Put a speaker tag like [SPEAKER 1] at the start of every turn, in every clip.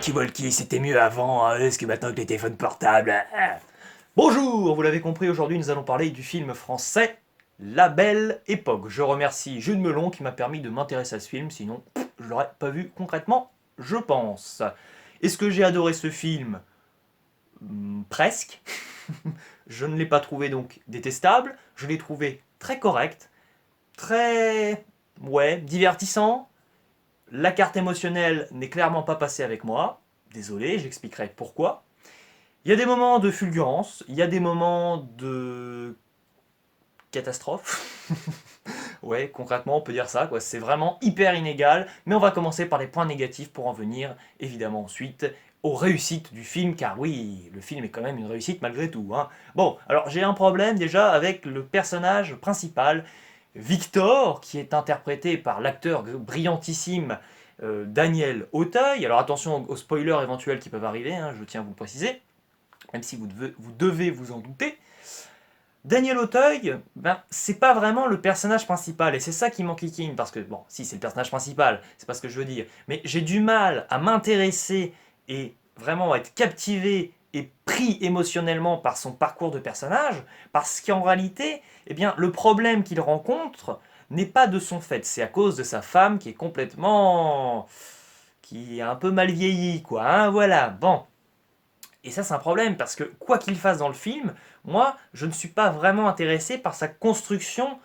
[SPEAKER 1] talkie-walkie, c'était mieux avant, hein, parce que maintenant avec les téléphones portables. Bonjour, vous l'avez compris, aujourd'hui nous allons parler du film français La Belle Époque. Je remercie Jules Melon qui m'a permis de m'intéresser à ce film, sinon je l'aurais pas vu concrètement, je pense. Est-ce que j'ai adoré ce film? Presque. Je ne l'ai pas trouvé donc détestable, je l'ai trouvé très correct, très, ouais, divertissant. La carte émotionnelle n'est clairement pas passée avec moi. Désolé, j'expliquerai pourquoi. Il y a des moments de fulgurance, il y a des moments de catastrophe. Ouais, concrètement, on peut dire ça, quoi. C'est vraiment hyper inégal. Mais on va commencer par les points négatifs pour en venir, évidemment, ensuite aux réussites du film, car oui, le film est quand même une réussite malgré tout, hein. Bon, alors j'ai un problème déjà avec le personnage principal, Victor, qui est interprété par l'acteur brillantissime Daniel Auteuil. Alors attention aux spoilers éventuels qui peuvent arriver, hein, je tiens à vous le préciser, même si vous devez vous en douter. Daniel Auteuil, ben, c'est pas vraiment le personnage principal, et c'est ça qui m'enquiquine, parce que, bon, si c'est le personnage principal, c'est pas ce que je veux dire, mais j'ai du mal à m'intéresser et vraiment à être captivé et pris émotionnellement par son parcours de personnage, parce qu'en réalité, eh bien, le problème qu'il rencontre n'est pas de son fait, c'est à cause de sa femme qui est complètement... qui est un peu mal vieillie, quoi, hein, voilà, bon. Et ça, c'est un problème, parce que quoi qu'il fasse dans le film, moi, je ne suis pas vraiment intéressé par sa construction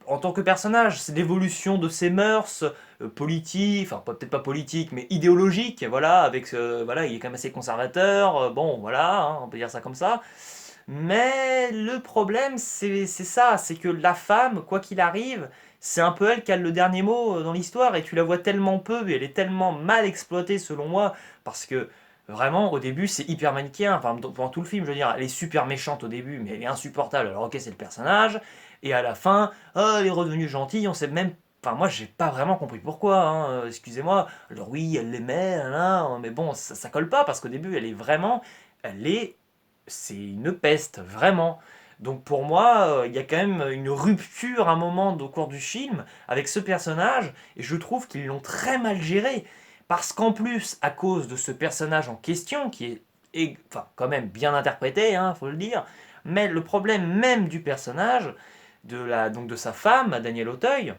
[SPEAKER 1] en tant que personnage. C'est l'évolution de ses mœurs politiques, enfin peut-être pas politiques, mais idéologiques, voilà, avec, voilà, il est quand même assez conservateur, bon, voilà, hein, on peut dire ça comme ça. Mais le problème, c'est ça, c'est que la femme, quoi qu'il arrive, c'est un peu elle qui a le dernier mot dans l'histoire, et tu la vois tellement peu, et elle est tellement mal exploitée selon moi, parce que vraiment, au début, c'est hyper manichéen, enfin, pendant tout le film, je veux dire, elle est super méchante au début, mais elle est insupportable, alors ok, c'est le personnage, et à la fin, oh, elle est redevenue gentille, on sait même... Enfin, moi, j'ai pas vraiment compris pourquoi, hein, excusez-moi. Alors oui, elle l'aimait, hein, mais bon, ça colle pas, parce qu'au début, elle est vraiment... Elle est c'est une peste, vraiment. Donc pour moi, il y a quand même une rupture à un moment au cours du film avec ce personnage, et je trouve qu'ils l'ont très mal géré. Parce qu'en plus, à cause de ce personnage en question, enfin, quand même bien interprété, hein, faut le dire, mais le problème même du personnage, donc de sa femme, Danielle Auteuil,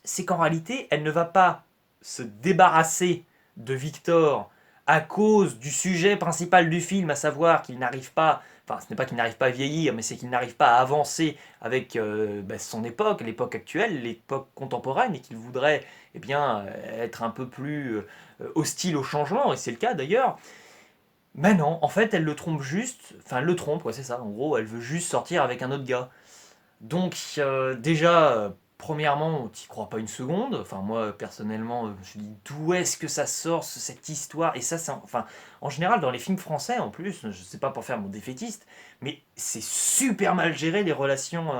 [SPEAKER 1] c'est qu'en réalité, elle ne va pas se débarrasser de Victor à cause du sujet principal du film, à savoir qu'il n'arrive pas, enfin ce n'est pas qu'il n'arrive pas à vieillir, mais c'est qu'il n'arrive pas à avancer avec son époque, l'époque actuelle, l'époque contemporaine, et qu'il voudrait eh bien, être un peu plus hostile au changement, et c'est le cas d'ailleurs. Mais non, en fait elle le trompe juste, enfin elle le trompe, ouais, c'est ça, en gros elle veut juste sortir avec un autre gars. Donc déjà, premièrement, t'y crois pas une seconde. Enfin moi personnellement, je me suis dit d'où est-ce que ça sort cette histoire. Et ça, c'est enfin en général dans les films français en plus, je sais pas pour faire mon défaitiste, mais c'est super mal géré les relations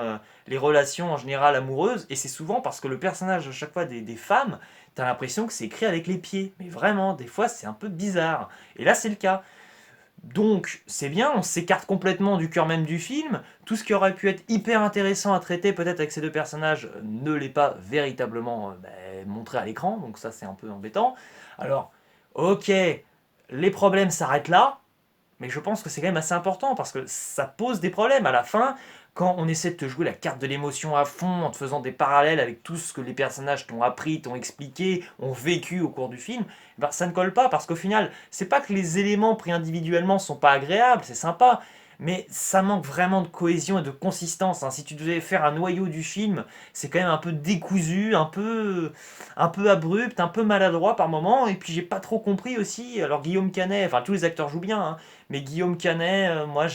[SPEAKER 1] en général amoureuses. Et c'est souvent parce que le personnage à chaque fois des femmes, t'as l'impression que c'est écrit avec les pieds. Mais vraiment, des fois c'est un peu bizarre. Et là c'est le cas. Donc c'est bien, on s'écarte complètement du cœur même du film. Tout ce qui aurait pu être hyper intéressant à traiter peut-être avec ces deux personnages ne l'est pas véritablement montré à l'écran, donc ça c'est un peu embêtant. Alors, ok, les problèmes s'arrêtent là, mais je pense que c'est quand même assez important parce que ça pose des problèmes à la fin quand on essaie de te jouer la carte de l'émotion à fond en te faisant des parallèles avec tout ce que les personnages t'ont appris, t'ont expliqué, ont vécu au cours du film. Ben, ça ne colle pas parce qu'au final, c'est pas que les éléments pris individuellement sont pas agréables, c'est sympa, mais ça manque vraiment de cohésion et de consistance, hein. Si tu devais faire un noyau du film, c'est quand même un peu décousu, un peu abrupt, un peu maladroit par moment. Et puis j'ai pas trop compris aussi. Alors Guillaume Canet, enfin tous les acteurs jouent bien, hein, mais Guillaume Canet, moi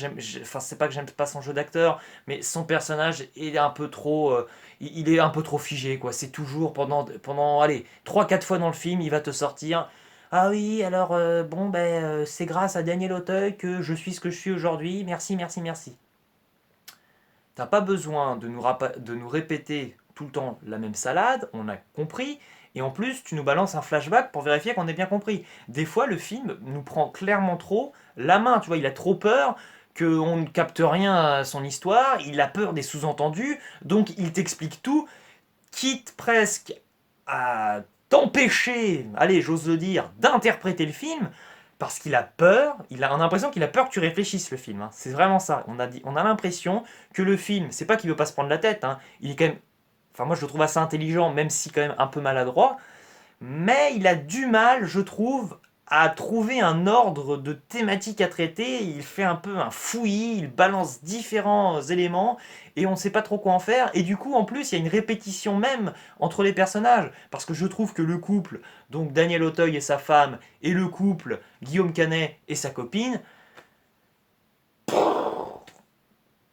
[SPEAKER 1] enfin c'est pas que j'aime pas son jeu d'acteur, mais son personnage est un peu trop, il est un peu trop figé, quoi. C'est toujours pendant allez, trois quatre fois dans le film, il va te sortir. Ah oui, alors bon, ben c'est grâce à Daniel Auteuil que je suis ce que je suis aujourd'hui. Merci, merci, merci. T'as pas besoin de nous répéter tout le temps la même salade, on a compris. Et en plus, tu nous balances un flashback pour vérifier qu'on ait bien compris. Des fois, le film nous prend clairement trop la main, tu vois, il a trop peur qu'on ne capte rien à son histoire, il a peur des sous-entendus, donc il t'explique tout, quitte presque à t'empêcher, allez, j'ose le dire, d'interpréter le film, parce qu'il a peur, on a l'impression qu'il a peur que tu réfléchisses le film, hein. C'est vraiment ça. On a l'impression que le film, c'est pas qu'il veut pas se prendre la tête, hein. Il est quand même, enfin moi je le trouve assez intelligent, même si quand même un peu maladroit, mais il a du mal, je trouve, à trouver un ordre de thématiques à traiter. Il fait un peu un fouillis, il balance différents éléments et on ne sait pas trop quoi en faire. Et du coup, en plus, il y a une répétition même entre les personnages. Parce que je trouve que le couple, donc Daniel Auteuil et sa femme, et le couple Guillaume Canet et sa copine,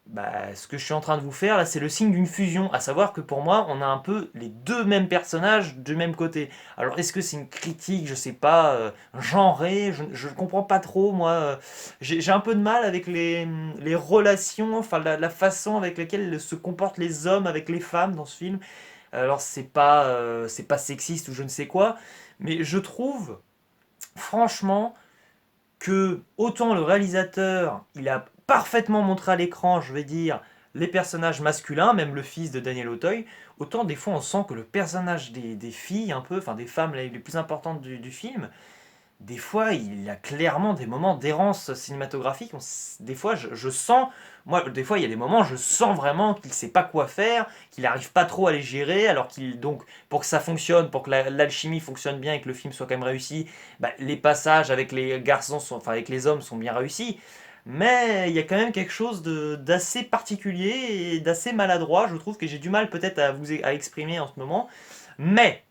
[SPEAKER 1] bah, ce que je suis en train de vous faire là, c'est le signe d'une fusion. À savoir que pour moi, on a un peu les deux mêmes personnages du même côté. Alors, est-ce que c'est une critique, je sais pas, genrée, je ne comprends pas trop, moi. J'ai un peu de mal avec les relations, enfin, la façon avec laquelle se comportent les hommes avec les femmes dans ce film. Alors, c'est pas sexiste ou je ne sais quoi, mais je trouve, franchement, que autant le réalisateur, il a parfaitement montré à l'écran, je vais dire, les personnages masculins, même le fils de Daniel Auteuil, autant des fois on sent que le personnage des filles, un peu, enfin des femmes les plus importantes du film, des fois, il a clairement des moments d'errance cinématographique. Des fois, je sens, moi, des fois, il y a des moments, je sens vraiment qu'il sait pas quoi faire, qu'il n'arrive pas trop à les gérer, alors qu'il, donc, pour que ça fonctionne, pour que l'alchimie fonctionne bien et que le film soit quand même réussi, bah, les passages avec les garçons, enfin, avec les hommes sont bien réussis. Mais il y a quand même quelque chose d'assez particulier et d'assez maladroit, je trouve, que j'ai du mal peut-être à exprimer en ce moment. Mais,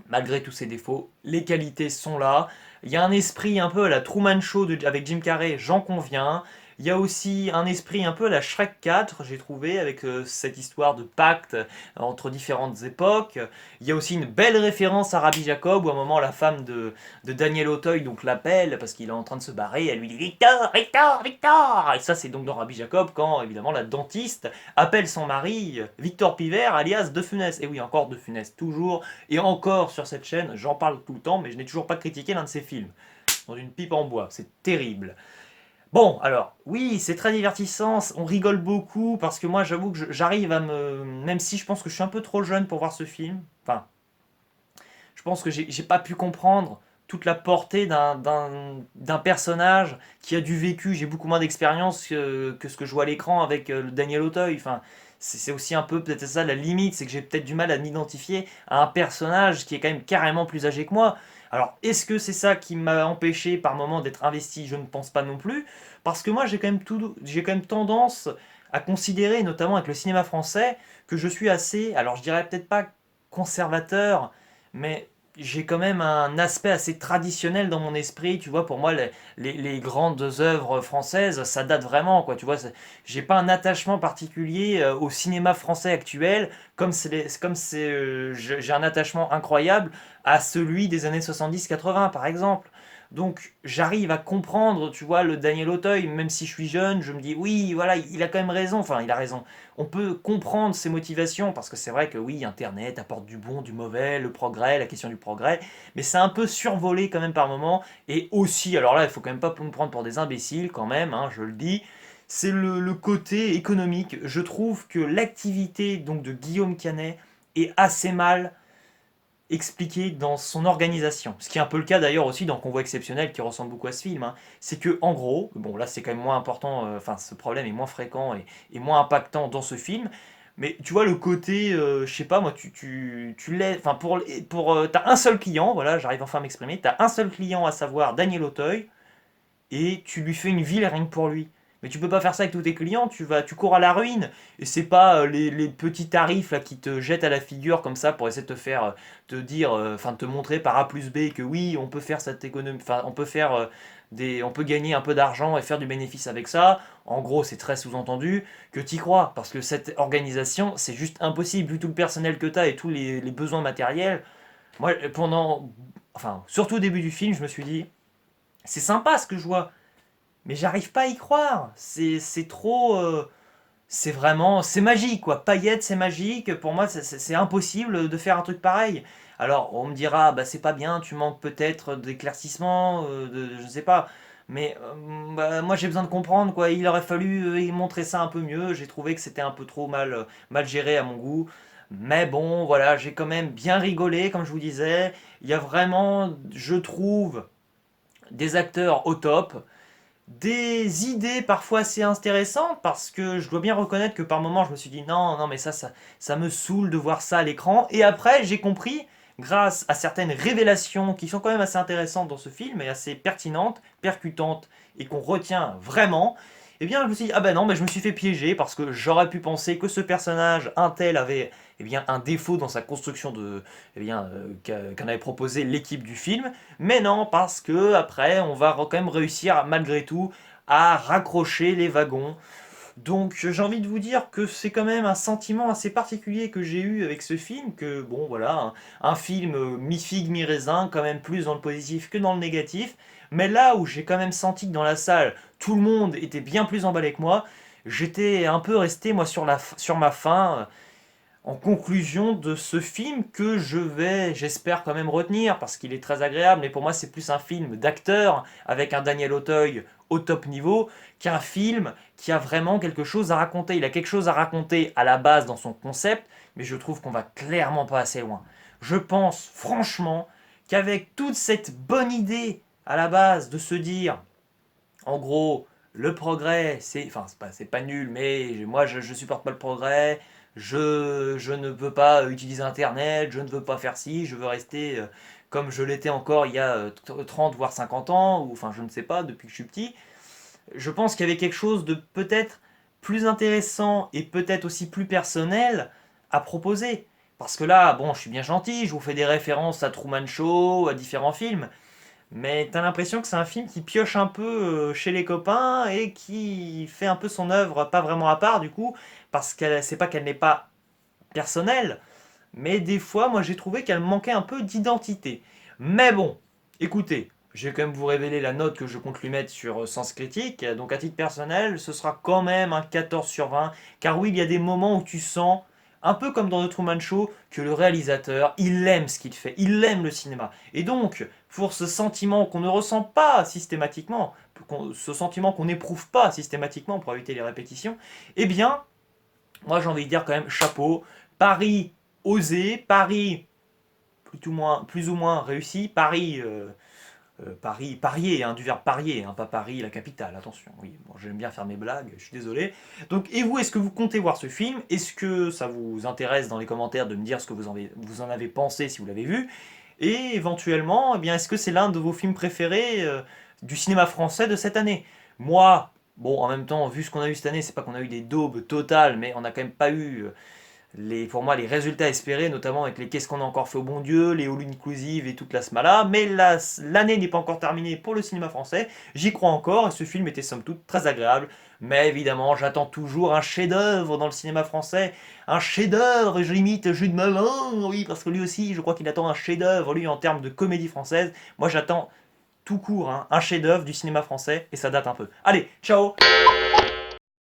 [SPEAKER 1] malgré tous ses défauts, les qualités sont là. Il y a un esprit un peu à la Truman Show avec Jim Carrey, j'en conviens. Il y a aussi un esprit un peu à la Shrek 4, j'ai trouvé, avec cette histoire de pacte entre différentes époques. Il y a aussi une belle référence à Rabbi Jacob, où à un moment la femme de Daniel Auteuil donc l'appelle parce qu'il est en train de se barrer. Elle lui dit Victor, Victor, Victor. Et ça, c'est donc dans Rabbi Jacob quand évidemment la dentiste appelle son mari Victor Pivert, alias De Funès. Et oui, encore De Funès, toujours et encore sur cette chaîne, j'en parle tout le temps, mais je n'ai toujours pas critiqué l'un de ses films. Dans une pipe en bois, c'est terrible. Bon, alors, oui, c'est très divertissant, on rigole beaucoup, parce que moi, j'avoue que j'arrive à me... Même si je pense que je suis un peu trop jeune pour voir ce film, enfin, je pense que j'ai pas pu comprendre toute la portée d'un personnage qui a du vécu. J'ai beaucoup moins d'expérience que ce que je vois à l'écran avec Daniel Auteuil. Enfin, c'est aussi un peu peut-être ça la limite, c'est que j'ai peut-être du mal à m'identifier à un personnage qui est quand même carrément plus âgé que moi. Alors, est-ce que c'est ça qui m'a empêché par moment d'être investi? Je ne pense pas non plus, parce que moi j'ai quand même tendance à considérer, notamment avec le cinéma français, que je suis assez, alors je dirais peut-être pas conservateur, mais j'ai quand même un aspect assez traditionnel dans mon esprit. Tu vois, pour moi, les grandes œuvres françaises, ça date vraiment, quoi. Tu vois, j'ai pas un attachement particulier au cinéma français actuel, j'ai un attachement incroyable à celui des années 70-80, par exemple. Donc j'arrive à comprendre, tu vois, le Daniel Auteuil, même si je suis jeune, je me dis oui, voilà, il a quand même raison, enfin il a raison. On peut comprendre ses motivations, parce que c'est vrai que oui, Internet apporte du bon, du mauvais, le progrès, la question du progrès, mais c'est un peu survolé quand même par moment, et aussi, alors là, il faut quand même pas nous prendre pour des imbéciles quand même, hein, je le dis, c'est le côté économique. Je trouve que l'activité donc de Guillaume Canet est assez mal expliqué dans son organisation. Ce qui est un peu le cas d'ailleurs aussi dans Convoi exceptionnel qui ressemble beaucoup à ce film, hein. C'est que en gros, bon là c'est quand même moins important, enfin ce problème est moins fréquent et moins impactant dans ce film, mais tu vois le côté, je sais pas moi, tu l'aides, enfin t'as un seul client, voilà j'arrive enfin à m'exprimer, t'as un seul client à savoir Daniel Auteuil, et tu lui fais une ville rien que pour lui. Mais tu peux pas faire ça avec tous tes clients, tu cours à la ruine. Et c'est pas les petits tarifs là qui te jettent à la figure comme ça pour essayer de te faire te dire, enfin de te montrer par A plus B que oui, on peut faire cette économie, enfin on peut faire on peut gagner un peu d'argent et faire du bénéfice avec ça. En gros, c'est très sous-entendu que t'y crois, parce que cette organisation, c'est juste impossible vu tout le personnel que t'as et tous les besoins matériels. Moi, enfin surtout au début du film, je me suis dit, c'est sympa ce que je vois. Mais j'arrive pas à y croire. C'est trop. C'est vraiment. C'est magique, quoi. Paillettes, c'est magique. Pour moi, c'est impossible de faire un truc pareil. Alors, on me dira, bah c'est pas bien, tu manques peut-être d'éclaircissement, je sais pas. Mais bah, moi, j'ai besoin de comprendre, quoi. Il aurait fallu montrer ça un peu mieux. J'ai trouvé que c'était un peu trop mal géré à mon goût. Mais bon, voilà, j'ai quand même bien rigolé, comme je vous disais. Il y a vraiment, je trouve, des acteurs au top, des idées parfois assez intéressantes, parce que je dois bien reconnaître que par moments je me suis dit non, non, mais ça me saoule de voir ça à l'écran. Et après, j'ai compris, grâce à certaines révélations qui sont quand même assez intéressantes dans ce film et assez pertinentes, percutantes et qu'on retient vraiment. Eh bien, je me suis dit, ah ben non, mais je me suis fait piéger parce que j'aurais pu penser que ce personnage, un tel, avait eh bien, un défaut dans sa construction qu'en avait proposé l'équipe du film. Mais non, parce que après, on va quand même réussir malgré tout à raccrocher les wagons. Donc j'ai envie de vous dire que c'est quand même un sentiment assez particulier que j'ai eu avec ce film, que bon voilà, un film mi-figue, mi-raisin, quand même plus dans le positif que dans le négatif, mais là où j'ai quand même senti que dans la salle, tout le monde était bien plus emballé que moi, j'étais un peu resté moi sur ma faim, en conclusion de ce film que j'espère quand même retenir, parce qu'il est très agréable, mais pour moi c'est plus un film d'acteur, avec un Daniel Auteuil au top niveau, qu'un film qui a vraiment quelque chose à raconter. Il a quelque chose à raconter à la base dans son concept, mais je trouve qu'on va clairement pas assez loin. Je pense franchement qu'avec toute cette bonne idée à la base de se dire, en gros, le progrès, c'est pas nul, mais moi je supporte pas le progrès, je ne veux pas utiliser Internet, je ne veux pas faire ci, je veux rester comme je l'étais encore il y a 30 voire 50 ans, ou enfin je ne sais pas, depuis que je suis petit. Je pense qu'il y avait quelque chose de peut-être plus intéressant et peut-être aussi plus personnel à proposer. Parce que là, bon, je suis bien gentil, je vous fais des références à Truman Show, à différents films, mais t'as l'impression que c'est un film qui pioche un peu chez les copains et qui fait un peu son œuvre pas vraiment à part du coup, parce que c'est pas qu'elle n'est pas personnelle, mais des fois moi j'ai trouvé qu'elle manquait un peu d'identité. Mais bon, écoutez, je vais quand même vous révéler la note que je compte lui mettre sur Sens Critique, donc à titre personnel, ce sera quand même un 14 sur 20, car oui, il y a des moments où tu sens, un peu comme dans The Truman Show, que le réalisateur, il aime ce qu'il fait, il aime le cinéma. Et donc, pour ce sentiment qu'on ne ressent pas systématiquement, ce sentiment qu'on n'éprouve pas systématiquement pour éviter les répétitions, eh bien, moi j'ai envie de dire quand même chapeau, Paris osé, Paris plus ou moins réussi, Paris parier, hein, du verbe parier, hein, pas Paris la capitale, attention, oui, bon, j'aime bien faire mes blagues, je suis désolé. Donc, et vous, est-ce que vous comptez voir ce film? Est-ce que ça vous intéresse dans les commentaires de me dire ce que vous en avez pensé si vous l'avez vu? Et éventuellement, eh bien, est-ce que c'est l'un de vos films préférés du cinéma français de cette année? Moi, bon, en même temps, vu ce qu'on a eu cette année, c'est pas qu'on a eu des daubes totales, mais on n'a quand même pas eu pour moi, les résultats espérés, notamment avec les Qu'est-ce qu'on a encore fait au bon Dieu, les All Inclusive et toute la smala. Mais l'année n'est pas encore terminée pour le cinéma français. J'y crois encore et ce film était somme toute très agréable. Mais évidemment, j'attends toujours un chef-d'œuvre dans le cinéma français. Un chef-d'œuvre, et je limite Jules Melin, oui, parce que lui aussi, je crois qu'il attend un chef-d'œuvre, lui, en termes de comédie française. Moi, j'attends tout court, hein, un chef-d'œuvre du cinéma français et ça date un peu. Allez, ciao!